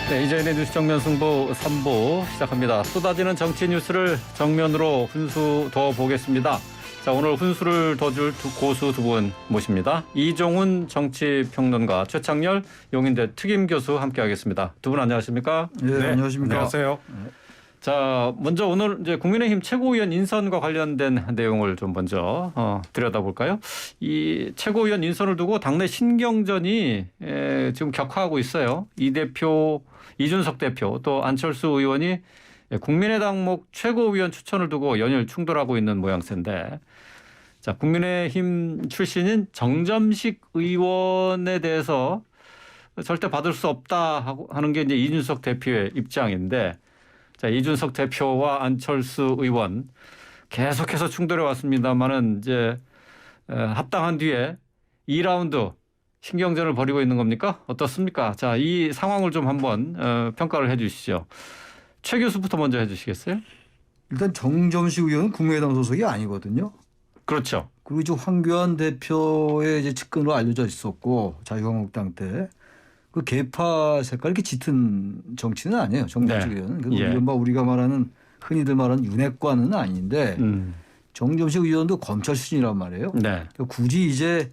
네, 이재인의 뉴스 정면 승부 3부 시작합니다. 쏟아지는 정치 뉴스를 정면으로 훈수 더 보겠습니다. 자, 오늘 훈수를 더 줄 고수 두 분 모십니다. 이종훈 정치평론가, 최창렬 용인대 특임 교수 함께하겠습니다. 두 분 안녕하십니까? 네, 안녕하십니까? 안녕하세요. 자, 먼저 오늘 이제 국민의힘 최고위원 인선과 관련된 내용을 좀 먼저 들여다볼까요? 이 최고위원 인선을 두고 당내 신경전이 지금 격화하고 있어요. 이준석 대표 또 안철수 의원이 국민의당목 최고위원 추천을 두고 연일 충돌하고 있는 모양새인데, 자, 국민의힘 출신인 정점식 의원에 대해서 절대 받을 수 없다 하는 게 이제 이준석 대표의 입장인데, 자, 이준석 대표와 안철수 의원 계속해서 충돌해 왔습니다만은 이제 합당한 뒤에 2라운드 신경전을 벌이고 있는 겁니까? 어떻습니까? 자, 이 상황을 좀 한번 평가를 해 주시죠. 최 교수부터 먼저 해 주시겠어요? 일단 정점식 의원은 국민의당 소속이 아니거든요. 그렇죠. 그리고 이제 황교안 대표의 이제 측근으로 알려져 있었고, 자유한국당 때 그 계파 색깔 이렇게 짙은 정치는 아니에요. 정점식 네. 의원은. 예. 우리가 말하는 흔히들 말하는 윤핵관은 아닌데 정점식 의원도 검찰 수준이란 말이에요. 네. 굳이 이제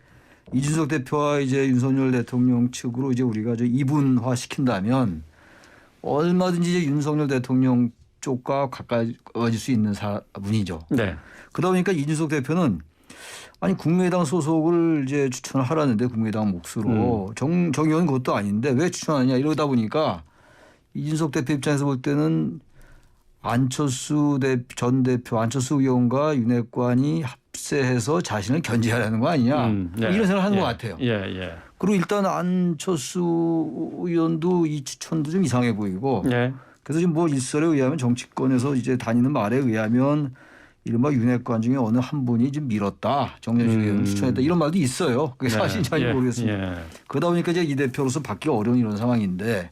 이준석 대표와 이제 윤석열 대통령 측으로 이제 우리가 이분화 시킨다면 얼마든지 이제 윤석열 대통령 쪽과 가까워질 수 있는 분이죠. 네. 그러다 보니까 이준석 대표는 아니 국민의당 소속을 이제 추천을 하라는데 국민의당 몫으로 정 의원 그것도 아닌데 왜 추천하냐 이러다 보니까 이준석 대표 입장에서 볼 때는 안철수 전 대표 안철수 의원과 윤핵관이 합세해서 자신을 견제하려는 거 아니냐 네. 이런 생각을 하는 것 같아요. 예. 그리고 일단 안철수 의원도 이 추천도 좀 이상해 보이고 예. 그래서 지금 뭐 일설에 의하면 정치권에서 이제 다니는 말에 의하면 이른바 윤핵관 중에 어느 한 분이 좀 밀었다. 정점식 의원을 추천했다. 이런 말도 있어요. 그게 사실인지 모르겠습니다. 예. 그러다 보니까 이제 이 대표로서 받기가 어려운 이런 상황인데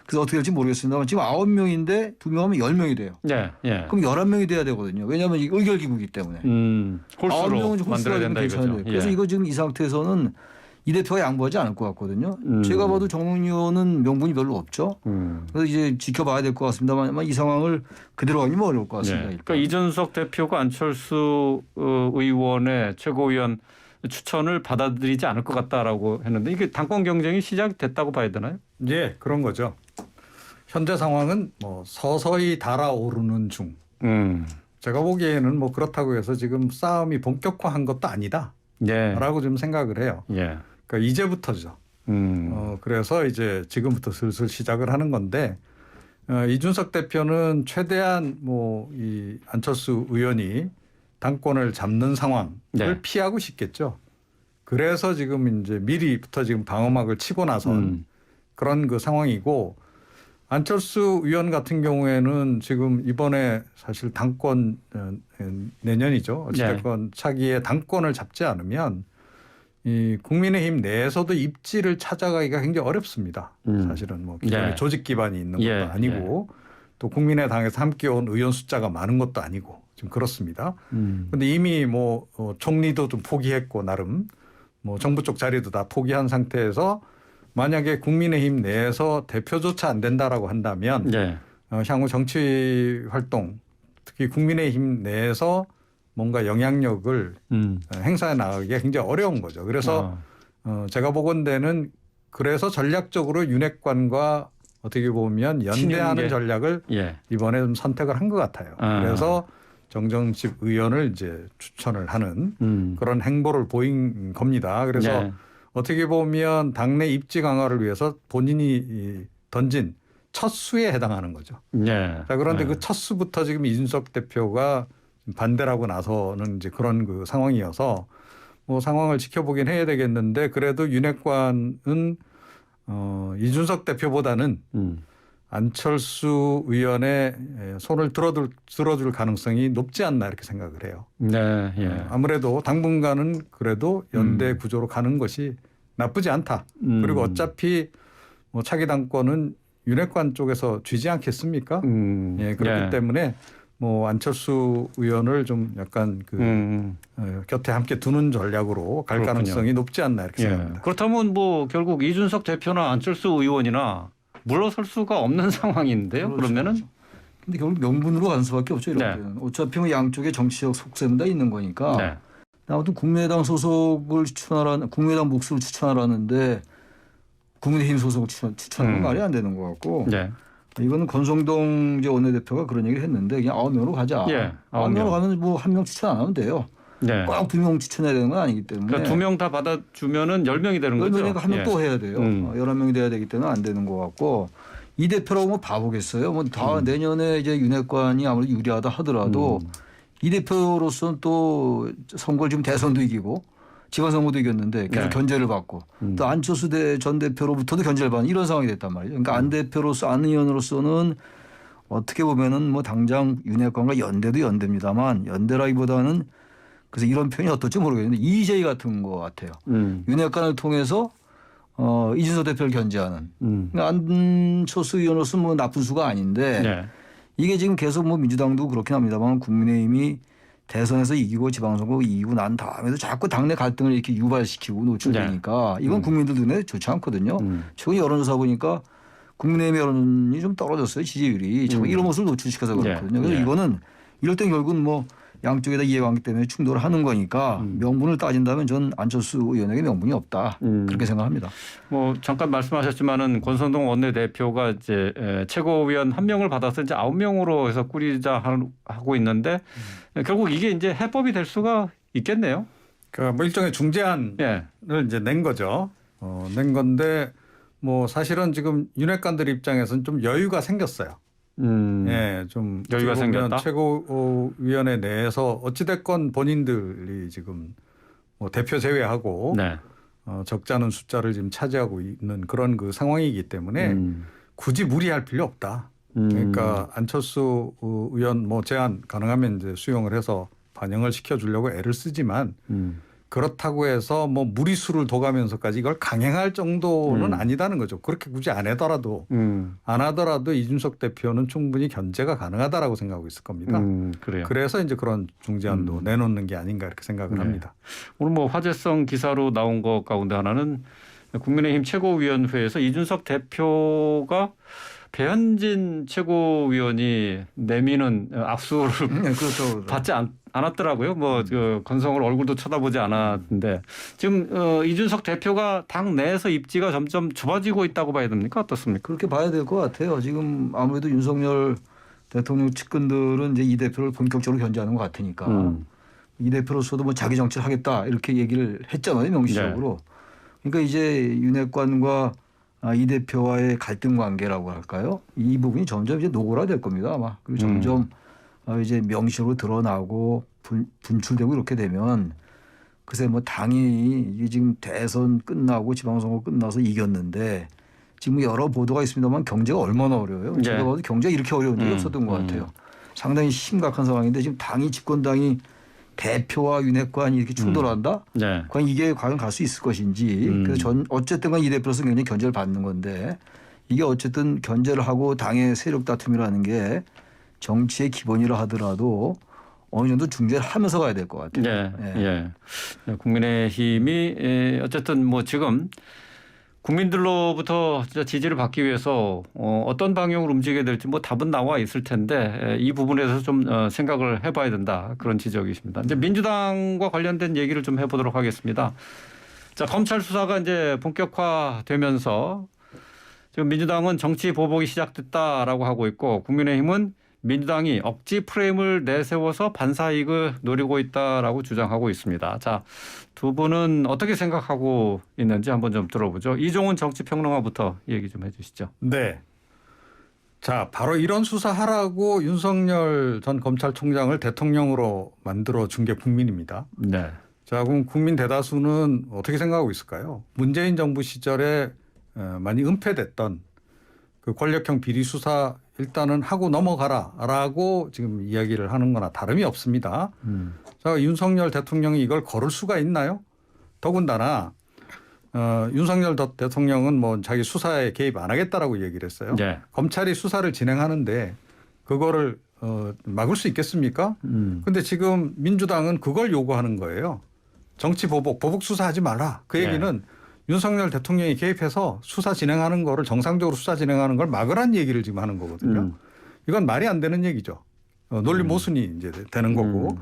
그래서 어떻게 될지 모르겠습니다만 지금 9명인데 2명 하면 10명이 돼요. 예. 그럼 11명이 돼야 되거든요. 왜냐하면 이 의결기구이기 때문에. 홀수로 9명은 만들어야 된다 이거죠. 그래서 이거 지금 이 상태에서는 이 대표가 양보하지 않을 것 같거든요. 제가 봐도 정몽 의원은 명분이 별로 없죠. 그래서 이제 지켜봐야 될 것 같습니다만 이 상황을 그대로 가기는 어려울 것 같습니다. 예. 그러니까 이준석 대표가 안철수 의원의 최고위원 추천을 받아들이지 않을 것 같다라고 했는데 이게 당권 경쟁이 시작됐다고 봐야 되나요? 예, 그런 거죠. 현재 상황은 뭐 서서히 달아오르는 중. 제가 보기에는 뭐 그렇다고 해서 지금 싸움이 본격화한 것도 아니다. 예. 라고 좀 생각을 해요. 예. 그러니까 이제부터죠. 그래서 이제 지금부터 슬슬 시작을 하는 건데 이준석 대표는 최대한 뭐 이 안철수 의원이 당권을 잡는 상황을 네. 피하고 싶겠죠. 그래서 지금 이제 미리부터 지금 방어막을 치고 나선 그런 그 상황이고 안철수 의원 같은 경우에는 지금 이번에 사실 당권 내년이죠. 어찌됐건 차기의 당권을 잡지 않으면 이 국민의힘 내에서도 입지를 찾아가기가 굉장히 어렵습니다. 사실은 뭐 기존에 조직 기반이 있는 것도 아니고 또 국민의당에서 함께 온 의원 숫자가 많은 것도 아니고 지금 그렇습니다. 그런데 이미 뭐 총리도 좀 포기했고 나름 뭐 정부 쪽 자리도 다 포기한 상태에서 만약에 국민의힘 내에서 대표조차 안 된다라고 한다면 향후 정치 활동 특히 국민의힘 내에서 뭔가 영향력을 행사해 나가기가 굉장히 어려운 거죠. 그래서 제가 보건대는 그래서 전략적으로 윤핵관과 어떻게 보면 연대하는 전략을 이번에 좀 선택을 한 것 같아요. 그래서 정정식 의원을 이제 추천을 하는 그런 행보를 보인 겁니다. 그래서 어떻게 보면 당내 입지 강화를 위해서 본인이 던진 첫 수에 해당하는 거죠. 자, 그런데 그 첫 수부터 지금 이준석 대표가 반대라고 나서는 이제 그런 그 상황이어서 뭐 상황을 지켜보긴 해야 되겠는데 그래도 윤핵관은 이준석 대표보다는 안철수 의원의 손을 들어줄 가능성이 높지 않나 이렇게 생각을 해요. 아무래도 당분간은 그래도 연대 구조로 가는 것이 나쁘지 않다. 그리고 어차피 뭐 차기 당권은 윤핵관 쪽에서 쥐지 않겠습니까? 그렇기 때문에 뭐 안철수 의원을 좀 약간 곁에 함께 두는 전략으로 갈 가능성이 높지 않나 이렇게 생각합니다. 그렇다면 뭐 결국 이준석 대표나 안철수 의원이나 물러설 수가 없는 상황인데요. 그렇죠. 그러면은 근데 결국 명분으로 가는 수밖에 없죠. 이럴 네. 때는. 어차피 뭐 양쪽에 정치적 속셈 다 있는 거니까. 네. 아무튼 국민의당 소속을 추천하라는 국민의당 몫으로 추천하라는데 국민의힘 소속을 추천하는 건 말이 안 되는 것 같고. 네. 이거는 권성동 이제 원내대표가 그런 얘기를 했는데 그냥 9명으로 가자. 예, 9명으로 가면 뭐 한 명 추천 안 하면 돼요. 네. 꼭 2명 추천해야 되는 건 아니기 때문에. 그러니까 2명 다 받아주면은 10명이 되는 거죠. 10명이니까 한 명 또 해야 돼요. 11명이 돼야 되기 때문에 안 되는 것 같고 이 대표라고 뭐 바보겠어요. 뭐 다 내년에 이제 윤핵관이 아무리 유리하다 하더라도 이 대표로서는 또 선거를 지금 대선도 이기고 지방선거도 이겼는데 계속 네. 견제를 받고 또 안철수 전 대표로부터도 견제를 받는 이런 상황이 됐단 말이죠. 그러니까 안 대표로서 안 의원으로서는 어떻게 보면은 뭐 당장 윤핵관과 연대도 연대입니다만 연대라기보다는 그래서 이런 표현이 어떨지 모르겠는데 EJ 같은 것 같아요. 윤핵관을 통해서 이준석 대표를 견제하는. 그러니까 안철수 의원으로서 뭐 나쁜 수가 아닌데 네. 이게 지금 계속 뭐 민주당도 그렇긴 합니다만 국민의힘이 대선에서 이기고 지방선거 이기고 난 다음에도 자꾸 당내 갈등을 이렇게 유발시키고 노출되니까 이건 국민들 눈에 좋지 않거든요. 최근 여론조사 보니까 국민의힘 여론이 좀 떨어졌어요. 지지율이. 자꾸 이런 모습을 노출시켜서 그렇거든요. 그래서 이거는 이럴 땐 결국은 뭐 양쪽에다 이해관계 때문에 충돌을 하는 거니까 명분을 따진다면 전 안철수 의원에게 명분이 없다. 그렇게 생각합니다. 뭐 잠깐 말씀하셨지만은 권성동 원내대표가 이제 최고위원 1명을 받아서 이제 9명으로 해서 꾸리자 하고 있는데 결국 이게 이제 해법이 될 수가 있겠네요. 그러니까 뭐 일종의 중재안을 예. 이제 낸 거죠. 낸 건데 뭐 사실은 지금 윤핵관들 입장에서는 좀 여유가 생겼어요. 예, 좀 여유가 생겼다. 최고위원회 내에서 어찌됐건 본인들이 지금 뭐 대표 제외하고 네. 적지 않은 숫자를 지금 차지하고 있는 그런 그 상황이기 때문에 굳이 무리할 필요 없다. 그러니까 안철수 의원 뭐 제안 가능하면 이제 수용을 해서 반영을 시켜주려고 애를 쓰지만 그렇다고 해서 뭐 무리수를 둬가면서까지 이걸 강행할 정도는 아니다는 거죠. 그렇게 굳이 안 하더라도 이준석 대표는 충분히 견제가 가능하다라고 생각하고 있을 겁니다. 그래요. 그래서 이제 그런 중재안도 내놓는 게 아닌가 이렇게 생각을 합니다. 오늘 뭐 화제성 기사로 나온 것 가운데 하나는 국민의힘 최고위원회에서 이준석 대표가 배현진 최고위원이 내미는 악수를 네, 그렇죠. 받지 않았더라고요. 뭐 그 건성을 얼굴도 쳐다보지 않았는데 지금 이준석 대표가 당 내에서 입지가 점점 좁아지고 있다고 봐야 됩니까? 어떻습니까? 그렇게 봐야 될 것 같아요. 지금 아무래도 윤석열 대통령 측근들은 이제 이 대표를 본격적으로 견제하는 것 같으니까 이 대표로서도 뭐 자기 정치를 하겠다 이렇게 얘기를 했잖아요. 명시적으로. 그러니까 이제 윤핵관과 이 대표와의 갈등 관계라고 할까요? 이 부분이 점점 이제 노골화될 겁니다. 아마. 그리고 점점 이제 명시적으로 드러나고 분출되고 이렇게 되면 글쎄 뭐 당이 이게 지금 대선 끝나고 지방선거 끝나서 이겼는데 지금 여러 보도가 있습니다만 경제가 얼마나 어려워요. 제가 봐도 경제가 이렇게 어려운 적이 없었던 것 같아요. 상당히 심각한 상황인데 지금 당이 집권당이 대표와 윤핵관이 이렇게 충돌한다? 네. 과연 이게 과연 갈 수 있을 것인지. 그래서 어쨌든 간 이 대표로서 굉장히 견제를 받는 건데 이게 어쨌든 견제를 하고 당의 세력 다툼이라는 게 정치의 기본이라 하더라도 어느 정도 중재를 하면서 가야 될 것 같아요. 예. 국민의힘이 어쨌든 뭐 지금 국민들로부터 진짜 지지를 받기 위해서 어떤 방향으로 움직여야 될지 뭐 답은 나와 있을 텐데 이 부분에서 좀 생각을 해봐야 된다 그런 지적이십니다. 이제 민주당과 관련된 얘기를 좀 해보도록 하겠습니다. 자, 검찰 수사가 이제 본격화되면서 지금 민주당은 정치 보복이 시작됐다라고 하고 있고 국민의힘은 민주당이 억지 프레임을 내세워서 반사 이익을 노리고 있다라고 주장하고 있습니다. 자, 두 분은 어떻게 생각하고 있는지 한번 좀 들어보죠. 이종훈 정치평론가부터 얘기 좀 해주시죠. 네. 자, 바로 이런 수사하라고 윤석열 전 검찰총장을 대통령으로 만들어 준 게 국민입니다. 네. 자, 그럼 국민 대다수는 어떻게 생각하고 있을까요? 문재인 정부 시절에 많이 은폐됐던 그 권력형 비리 수사 일단은 하고 넘어가라라고 지금 이야기를 하는 거나 다름이 없습니다. 자, 윤석열 대통령이 이걸 거를 수가 있나요? 더군다나 윤석열 대통령은 뭐 자기 수사에 개입 안 하겠다라고 얘기를 했어요. 네. 검찰이 수사를 진행하는데 그거를 막을 수 있겠습니까? 근데 지금 민주당은 그걸 요구하는 거예요. 정치 보복 수사하지 말라. 그 얘기는 윤석열 대통령이 개입해서 수사 진행하는 거를 정상적으로 수사 진행하는 걸 막으란 얘기를 지금 하는 거거든요. 이건 말이 안 되는 얘기죠. 논리 모순이 이제 되는 거고.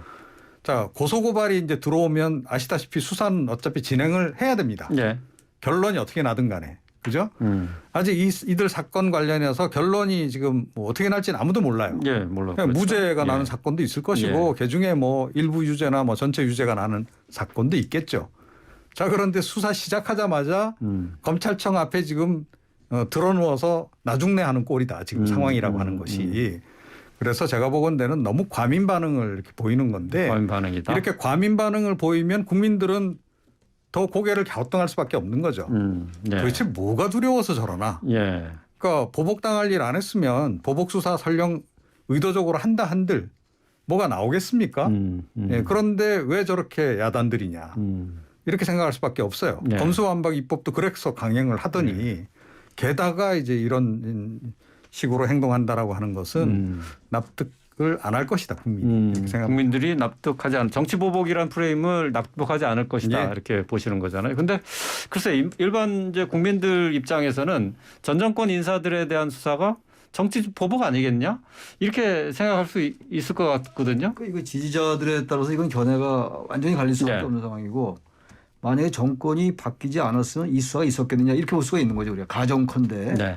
자, 고소고발이 이제 들어오면 아시다시피 수사는 어차피 진행을 해야 됩니다. 예. 결론이 어떻게 나든 간에. 그죠? 아직 이들 사건 관련해서 결론이 지금 뭐 어떻게 날지는 아무도 몰라요. 예, 물론. 그냥 그렇죠. 무죄가 예. 나는 사건도 있을 것이고 그중에 뭐 일부 유죄나 뭐 전체 유죄가 나는 사건도 있겠죠. 자, 그런데 수사 시작하자마자 검찰청 앞에 지금 들어누워서 나중내 하는 꼴이다. 지금 상황이라고 하는 것이. 그래서 제가 보건대는 너무 과민 반응을 이렇게 보이는 건데 과민 반응이다. 이렇게 과민 반응을 보이면 국민들은 더 고개를 갸우뚱할 수밖에 없는 거죠. 예. 도대체 뭐가 두려워서 저러나. 예. 그러니까 보복당할 일 안 했으면 보복수사 설령 의도적으로 한다 한들 뭐가 나오겠습니까? 예, 그런데 왜 저렇게 야단들이냐. 이렇게 생각할 수밖에 없어요. 예. 검수완박 입법도 그래서 강행을 하더니 게다가 이제 이런 식으로 행동한다라고 하는 것은 납득을 안 할 것이다. 국민이. 이렇게 생각합니다. 국민들이 납득하지 않은 정치 보복이라는 프레임을 납득하지 않을 것이다. 예. 이렇게 보시는 거잖아요. 근데 글쎄 일반 이제 국민들 입장에서는 전 정권 인사들에 대한 수사가 정치 보복 아니겠냐? 이렇게 생각할 수 있을 것 같거든요. 이거 지지자들에 따라서 이건 견해가 완전히 갈릴 수밖에 네. 없는 상황이고 만약에 정권이 바뀌지 않았으면 이 수사가 있었겠느냐 이렇게 볼 수가 있는 거죠. 우리가 가정컨대. 네.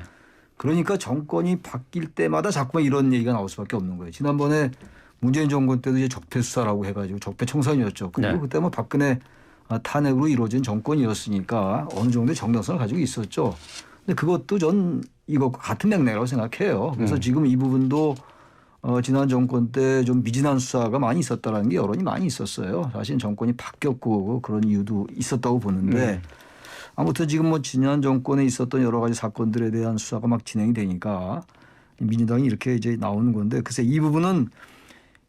그러니까 정권이 바뀔 때마다 자꾸만 이런 얘기가 나올 수밖에 없는 거예요. 지난번에 문재인 정권 때도 이제 적폐 수사라고 해가지고 적폐 청산이었죠. 그리고 네. 그때 뭐 박근혜 탄핵으로 이루어진 정권이었으니까 어느 정도의 정당성을 가지고 있었죠. 근데 그것도 전 이것과 같은 맥락이라고 생각해요. 그래서 지금 이 부분도 지난 정권 때 좀 미진한 수사가 많이 있었다라는 게 여론이 많이 있었어요. 사실 정권이 바뀌었고 그런 이유도 있었다고 보는데 아무튼 지금 뭐 지난 정권에 있었던 여러 가지 사건들에 대한 수사가 막 진행이 되니까 민주당이 이렇게 이제 나오는 건데 글쎄 이 부분은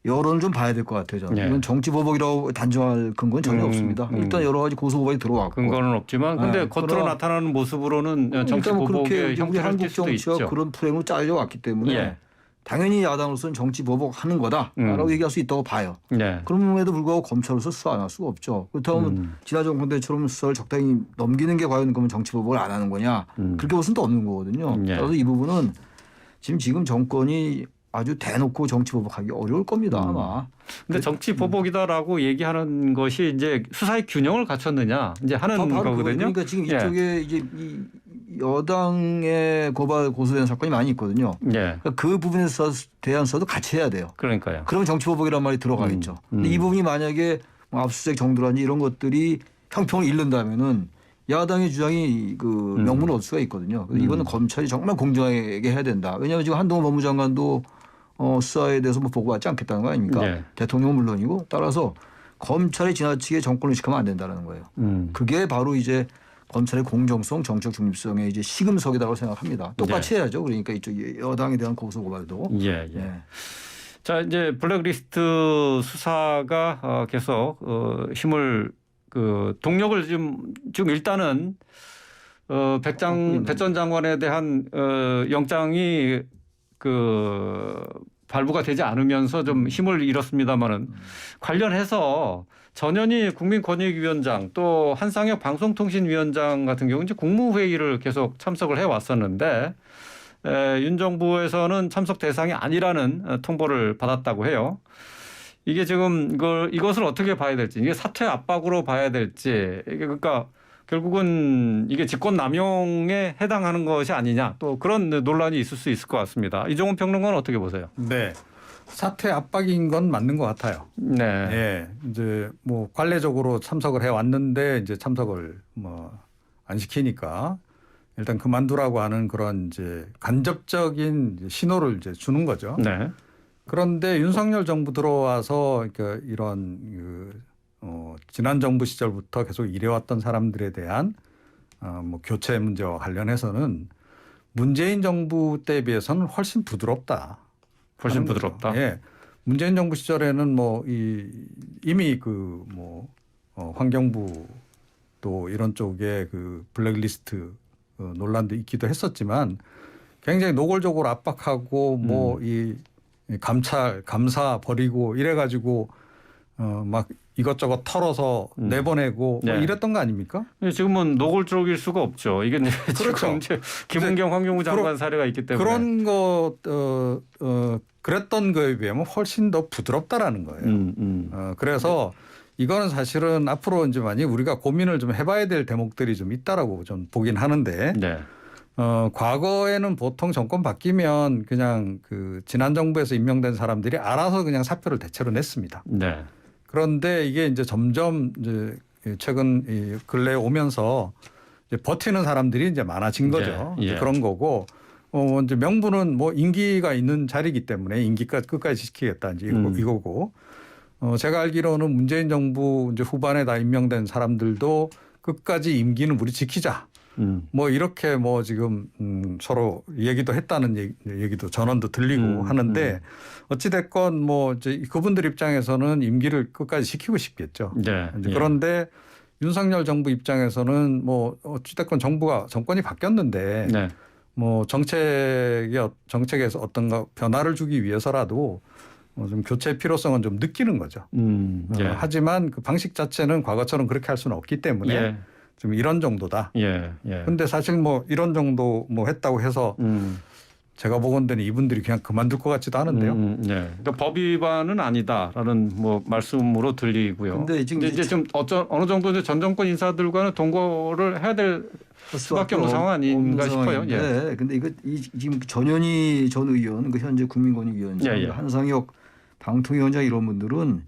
여론을 좀 봐야 될 것 같아요. 저는. 네. 이건 정치 보복이라고 단정할 근거는 전혀 없습니다. 일단 여러 가지 고소고발이 들어왔고. 근거는 없지만 근데 네, 겉으로 그러나 나타나는 모습으로는 정치 일단 뭐 보복의 그렇게 우리 형태를 띌 한국 수도 정치가 있죠. 그런 프레임으로 잘려왔기 때문에 예. 당연히 야당으로서는 정치 보복하는 거다라고 얘기할 수 있다고 봐요. 네. 그럼에도 불구하고 검찰로서 수사 안 할 수가 없죠. 그렇다면 지난 정권 때처럼 수사를 적당히 넘기는 게 과연 그러면 정치 보복을 안 하는 거냐. 그렇게 볼 수는 또 없는 거거든요. 예. 따라서 이 부분은 지금 정권이 아주 대놓고 정치 보복하기 어려울 겁니다 아마. 근데 정치 보복이다라고 얘기하는 것이 이제 수사의 균형을 갖췄느냐 이제 하는 바로 거거든요. 그러니까 지금 예. 이쪽에 이제 이 여당의 고발 고소된 사건이 많이 있거든요. 예. 그러니까 그 부분에 대한 수사도 같이 해야 돼요. 그러니까요. 그러면 정치 보복이란 말이 들어가겠죠. 근데 이 부분이 만약에 뭐 압수수색 정도라든지 이런 것들이 형평을 잃는다면은 야당의 주장이 그 명분을 얻을 수가 있거든요. 그래서 이거는 검찰이 정말 공정하게 해야 된다. 왜냐하면 지금 한동훈 법무장관도 수사에 대해서 뭐 보고받지 않겠다는 거 아닙니까? 네. 대통령은 물론이고 따라서 검찰이 지나치게 정권을 의식하면 안 된다는 거예요. 그게 바로 이제 검찰의 공정성, 정책 중립성의 이제 시금석이라고 생각합니다. 똑같이 해야죠. 그러니까 이쪽 여당에 대한 고소 고발도. 예, 예. 예. 자 이제 블랙리스트 수사가 계속 힘을 동력을 지금 일단은 백 전 장관에 대한 영장이 발부가 되지 않으면서 좀 힘을 잃었습니다마는 관련해서 전현희 국민권익위원장 또 한상혁 방송통신위원장 같은 경우 이제 국무회의를 계속 참석을 해 왔었는데 윤 정부에서는 참석 대상이 아니라는 통보를 받았다고 해요. 이게 지금 이것을 어떻게 봐야 될지 이게 사퇴 압박으로 봐야 될지 이게 그러니까 결국은 이게 직권남용에 해당하는 것이 아니냐 또 그런 논란이 있을 수 있을 것 같습니다. 이종훈 평론가는 어떻게 보세요? 네. 사퇴 압박인 건 맞는 것 같아요. 네. 예. 이제 뭐 관례적으로 참석을 해 왔는데 이제 참석을 뭐 안 시키니까 일단 그만두라고 하는 그런 이제 간접적인 신호를 이제 주는 거죠. 네. 그런데 윤석열 정부 들어와서 그러니까 이런 지난 정부 시절부터 계속 일해왔던 사람들에 대한 뭐 교체 문제와 관련해서는 문재인 정부 때에 비해서는 훨씬 부드럽다. 훨씬 하는 거죠. 부드럽다. 예. 문재인 정부 시절에는 뭐 이미 환경부 또 이런 쪽에 그 블랙리스트 논란도 있기도 했었지만 굉장히 노골적으로 압박하고 뭐 이 감사 버리고 이래가지고 막 이것저것 털어서 내보내고 네. 뭐 이랬던 거 아닙니까? 지금은 노골적일 수가 없죠. 이게 이제 그렇죠. 지금 이제 김은경 환경부 장관 사례가 있기 때문에 그런 거 그랬던 거에 비하면 훨씬 더 부드럽다라는 거예요. 그래서 이거는 사실은 앞으로 이제 많이 우리가 고민을 좀 해봐야 될 대목들이 좀 있다라고 좀 보긴 하는데 네. 과거에는 보통 정권 바뀌면 그냥 그 지난 정부에서 임명된 사람들이 알아서 그냥 사표를 대체로 냈습니다. 네. 그런데 이게 이제 점점 이제 최근 이 근래에 오면서 이제 버티는 사람들이 이제 많아진 거죠. 예, 예. 그런 거고 이제 명분은 뭐 임기가 있는 자리이기 때문에 임기까지 끝까지 지키겠다 이제 이거고 제가 알기로는 문재인 정부 이제 후반에 다 임명된 사람들도 끝까지 임기는 우리 지키자. 뭐 이렇게 뭐 지금 서로 얘기도 했다는 얘기도 전언도 들리고 하는데 어찌 됐건 뭐 이제 그분들 입장에서는 임기를 끝까지 지키고 싶겠죠. 네. 이제 예. 그런데 윤석열 정부 입장에서는 뭐 어찌 됐건 정권이 바뀌었는데 네. 뭐 정책에서 어떤가 변화를 주기 위해서라도 좀 교체 필요성은 좀 느끼는 거죠. 예. 하지만 그 방식 자체는 과거처럼 그렇게 할 수는 없기 때문에 예. 좀 이런 정도다. 예. 예. 근데 사실 뭐 이런 정도 뭐 했다고 해서 제가 보건대는 이분들이 그냥 그만둘 것 같지도 않은데요. 예. 그러니까 법 위반은 아니다라는 뭐 말씀으로 들리고요. 근데 지금 이제 좀 어느 정도 이제 전 정권 인사들과는 동거를 해야 될 수밖에 없는 상황 아닌가 싶어요. 예. 근데 이거 지금 전현희 전 의원, 그 현재 국민권익위원장, 예, 예. 한상혁 방통위원장 이런 분들은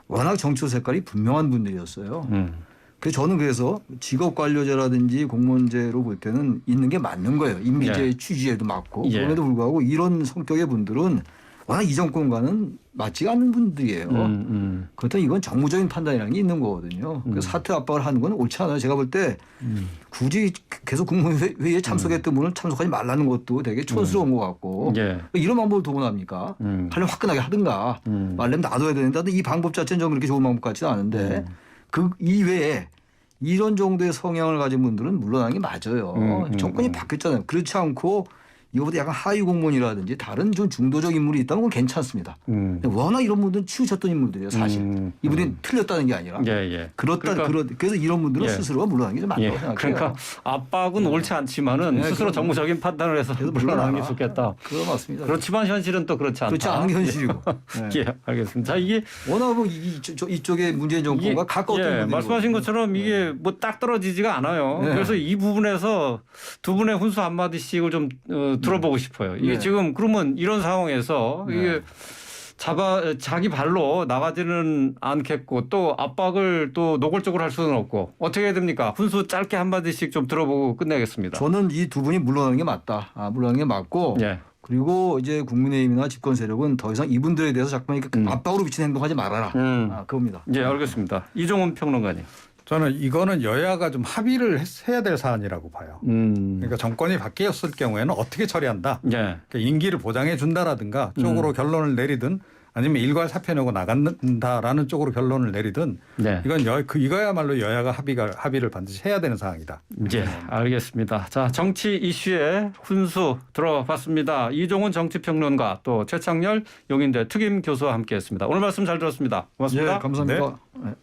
워낙 정치 색깔이 분명한 분들이었어요. 그래서 직업 관료제라든지 공무원제로 볼 때는 있는 게 맞는 거예요. 임기제 예. 취지에도 맞고. 예. 그럼에도 불구하고 이런 성격의 분들은 워낙 이 정권과는 맞지가 않는 분들이에요. 그렇다면 이건 정무적인 판단이라는 게 있는 거거든요. 그래서 사퇴 압박을 하는 건 옳지 않아요. 제가 볼 때 굳이 계속 국무회의에 참석했던 분을 참석하지 말라는 것도 되게 촌스러운 것 같고 예. 이런 방법을 도구납니까? 하려면 화끈하게 하든가 말려면 놔둬야 되는데 이 방법 자체는 저는 그렇게 좋은 방법 같지는 않은데 그 이외에 이런 정도의 성향을 가진 분들은 물러나는 게 맞아요. 정권이 바뀌었잖아요. 그렇지 않고 이거보다 약간 하위 공무원이라든지 다른 좀 중도적 인물이 있다면 그건 괜찮습니다. 근데 워낙 이런 분들은 치우쳤던 인물들이에요. 사실. 이분이 틀렸다는 게 아니라. 예, 예. 그래서 이런 분들은 예. 스스로가 물러나는 게 좀 맞다고 예. 생각해요. 그러니까 압박은 옳지 않지만은 스스로 정무적인 판단을 해서 물러나는 게 좋겠다. 그거 맞습니다. 그렇지만 현실은 또 그렇지 않다. 그렇지 않은 게 현실이고. 네. 예, 알겠습니다. 자, 이게 워낙 뭐 이쪽에 문재인 정권과 가까웠던 분들이 말씀하신 것처럼 이게 뭐 딱 떨어지지가 않아요. 네. 그래서 이 부분에서 두 분의 훈수 한 마디씩을 좀 들어보고 싶어요. 이게 네. 지금 그러면 이런 상황에서 이게 자기 발로 나가지는 않겠고 또 압박을 또 노골적으로 할 수는 없고 어떻게 해야 됩니까? 훈수 짧게 한 마디씩 좀 들어보고 끝내겠습니다. 저는 이 두 분이 물러나는 게 맞다. 물러나는 게 맞고 예. 그리고 이제 국민의힘이나 집권 세력은 더 이상 이분들에 대해서 자꾸만 이렇게 압박으로 비치는 행동하지 말아라. 그겁니다. 예, 알겠습니다. 이종훈 평론가님. 저는 이거는 여야가 좀 합의를 해야 될 사안이라고 봐요. 그러니까 정권이 바뀌었을 경우에는 어떻게 처리한다. 예. 그러니까 임기를 보장해 준다라든가 쪽으로 결론을 내리든 아니면 일괄 사표 내고 나간다라는 쪽으로 결론을 내리든 네. 이건 이거야말로 여야가 합의를 반드시 해야 되는 사항이다. 예, 알겠습니다. 자, 정치 이슈에 훈수 들어봤습니다. 이종훈 정치평론가 또 최창렬 용인대 특임 교수와 함께했습니다. 오늘 말씀 잘 들었습니다. 고맙습니다. 예, 감사합니다. 네. 네.